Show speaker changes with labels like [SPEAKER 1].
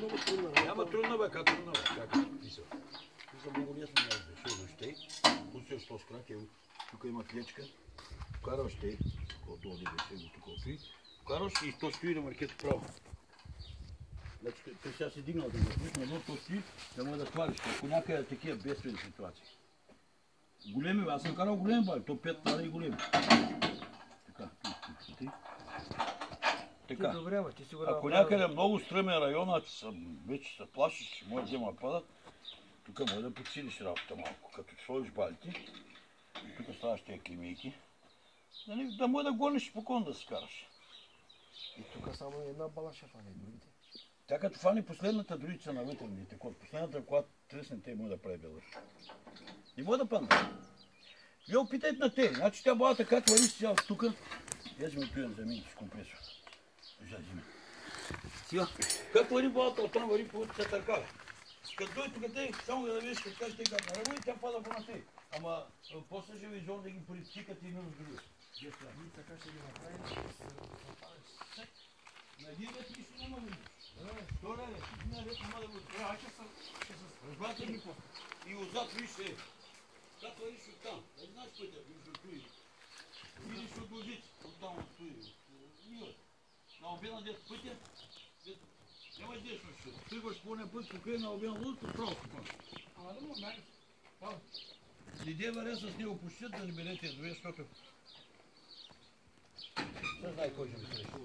[SPEAKER 1] много трудна работа.
[SPEAKER 2] Няма трудна бе, как трудна бе? Как писал? Писал много лесно не разбеш. Ще пустиш то скрати. Тук има клечка. Вкараш те, колкото оди беше го тук отри. Вкараш и то стои на маркето право. Значи, той сега си дигнал да го пусне, но то стои, да може да свалиш. Ако някъде такива бедствени ситуации. Големи, аз съм карал големи бали, то 5 тара и големи. Така, така.
[SPEAKER 1] Добре, бе, ти си го
[SPEAKER 2] Ако някъде много стръмен район, вече се плашиш, че може да взема падат, тук може да подсилиш работа малко. Като сложиш балите, тук ставаш тези кемейки, да може да гониш спокойно да си караш.
[SPEAKER 1] И тук само една бала ще фане, другите.
[SPEAKER 2] Тя като фани последната, другите са на вътрените код. Последната, когато тръсне, те може да прави белър. И може да падне. Вие опитайте на те. Значи тя балата как вари сега тук. Ези ме туя да замениш компресор. Сега, как вари балата, оттам вари по се търкава. Като дойде тук те, само да видиш как кажеш те как наравни, тя пада по на те. Ама после ще ви изон да ги притикат и минус други.
[SPEAKER 1] Така ще ги направим, ще се запалиш.
[SPEAKER 2] На един ред нищо няма да видиш. Втория ред, един ред няма да видиш. Разбрате ли? И отзад вижте. Как вариш от там? Не знаеш пътя, виж от туи. Видиш от лозици, от там от туи. На обена дет пътя, няма дешно ще. Тръгваш по ония път, покрай на обена луз, право стопаш.
[SPEAKER 1] Ама да му дай.
[SPEAKER 2] Иде варя с него почти да не берете две, защото... Не знае кой ще ви среща.